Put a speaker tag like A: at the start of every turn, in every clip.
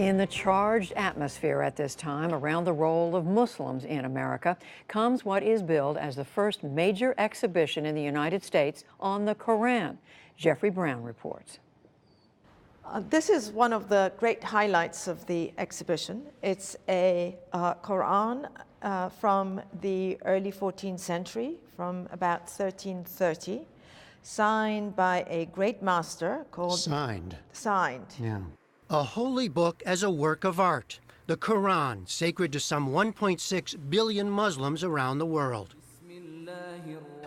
A: In the charged atmosphere at this time around the role of Muslims in America comes what is billed as the first major exhibition in the United States on the Qur'an. Jeffrey Brown reports.
B: This is one of the great highlights of the exhibition. It's a Qur'an from the early 14th century, from about 1330, signed by a great master called...
C: Signed.
B: Yeah.
C: A holy book as a work of art. The Quran, sacred to some 1.6 billion Muslims around the world.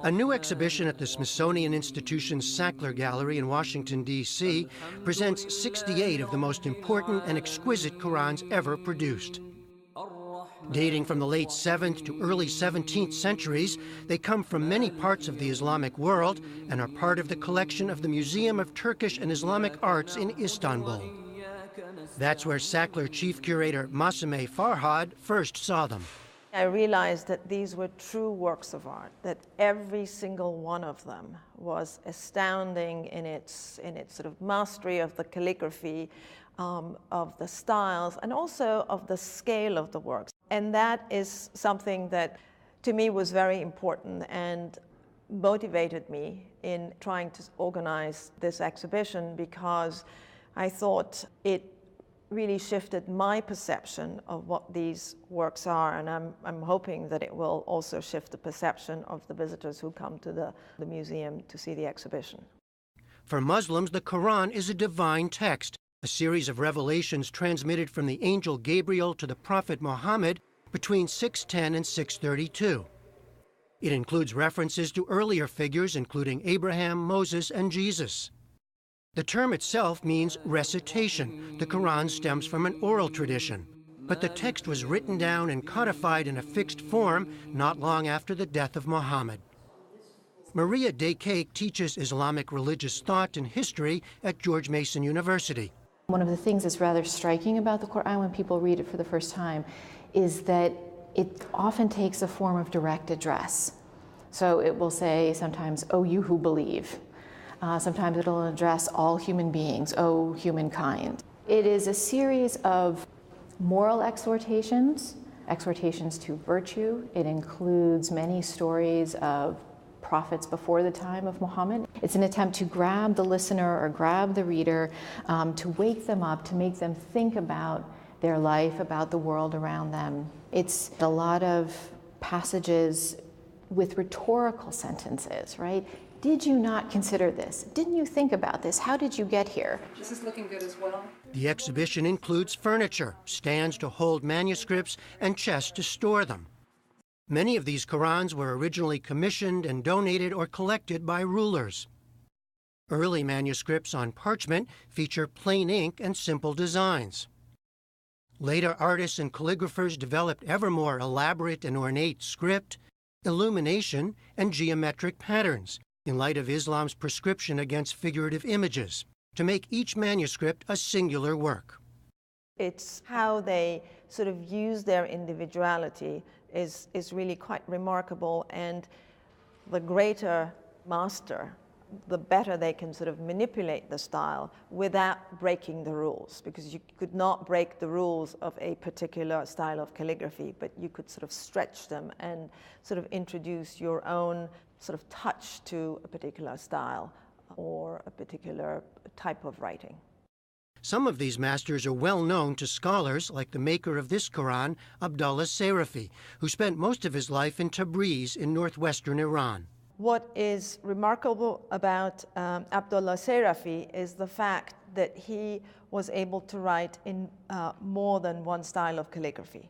C: A new exhibition at the Smithsonian Institution's Sackler Gallery in Washington, D.C. presents 68 of the most important and exquisite Qurans ever produced. Dating from the late 7th to early 17th centuries, they come from many parts of the Islamic world and are part of the collection of the Museum of Turkish and Islamic Arts in Istanbul. That's where Sackler chief curator Masime Farhad first saw them.
B: I realized that these were true works of art, that every single one of them was astounding in its sort of mastery of the calligraphy, of the styles, and also of the scale of the works. And that is something that, to me, was very important and motivated me in trying to organize this exhibition, because I thought it really shifted my perception of what these works are, and I'm hoping that it will also shift the perception of the visitors who come to the museum to see the exhibition.
C: For Muslims, the Quran is a divine text, a series of revelations transmitted from the angel Gabriel to the prophet Muhammad between 610 and 632. It includes references to earlier figures, including Abraham, Moses, and Jesus. The term itself means recitation. The Quran stems from an oral tradition, but the text was written down and codified in a fixed form not long after the death of Muhammad. Maria Dekake teaches Islamic religious thought and history at George Mason University.
D: One of the things that's rather striking about the Quran when people read it for the first time is that it often takes a form of direct address. So it will say sometimes, "O you who believe." Sometimes it'll address all human beings, "O humankind." It is a series of moral exhortations, exhortations to virtue. It includes many stories of prophets before the time of Muhammad. It's an attempt to grab the listener or grab the reader, to wake them up, to make them think about their life, about the world around them. It's a lot of passages with rhetorical sentences, right? Did you not consider this? Didn't you think about this? How did you get here?
E: This is looking good as well.
C: The exhibition includes furniture, stands to hold manuscripts, and chests to store them. Many of these Qurans were originally commissioned and donated or collected by rulers. Early manuscripts on parchment feature plain ink and simple designs. Later artists and calligraphers developed ever more elaborate and ornate script, illumination, and geometric patterns, in light of Islam's prescription against figurative images, to make each manuscript a singular work.
B: It's how they sort of use their individuality is really quite remarkable, and the greater master, the better they can sort of manipulate the style without breaking the rules, because you could not break the rules of a particular style of calligraphy, but you could sort of stretch them and sort of introduce your own sort of touch to a particular style or a particular type of writing.
C: Some of these masters are well known to scholars, like the maker of this Quran, Abdullah Sarafi, who spent most of his life in Tabriz in northwestern Iran.
B: What is remarkable about Abdullah Sarafi is the fact that he was able to write in more than one style of calligraphy,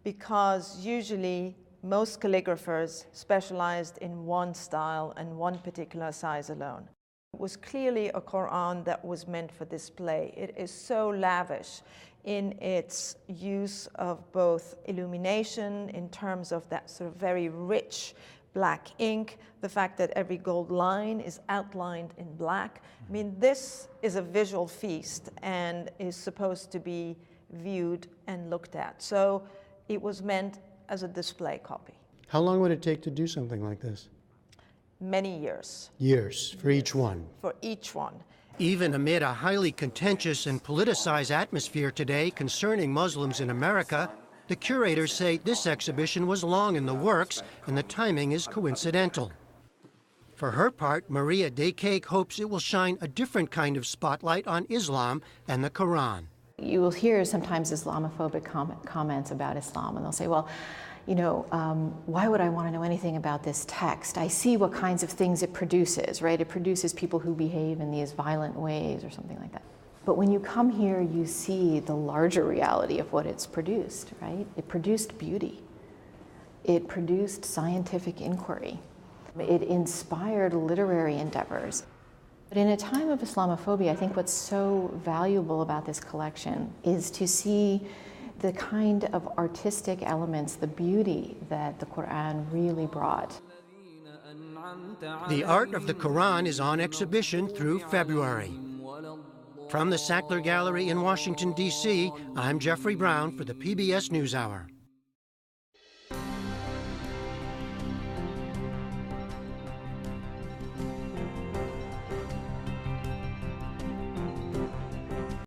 B: because usually most calligraphers specialized in one style and one particular size alone. It was clearly a Quran that was meant for display. It is so lavish in its use of both illumination in terms of that sort of very rich black ink, the fact that every gold line is outlined in black. I mean, this is a visual feast and is supposed to be viewed and looked at. So it was meant as a display copy.
C: How long would it take to do something like this?
B: Many years.
C: Years for each one?
B: For each one.
C: Even amid a highly contentious and politicized atmosphere today concerning Muslims in America, the curators say this exhibition was long in the works and the timing is coincidental. For her part, Maria Daycake hopes it will shine a different kind of spotlight on Islam and the Quran.
D: You will hear sometimes Islamophobic comments about Islam, and they'll say, well, you know, why would I want to know anything about this text? I see what kinds of things it produces, right? It produces people who behave in these violent ways or something like that. But when you come here, you see the larger reality of what it's produced, right? It produced beauty. It produced scientific inquiry. It inspired literary endeavors. But in a time of Islamophobia, I think what's so valuable about this collection is to see the kind of artistic elements, the beauty that the Qur'an really brought.
C: The Art of the Qur'an is on exhibition through February. From the Sackler Gallery in Washington, D.C., I'm Jeffrey Brown for the PBS NewsHour.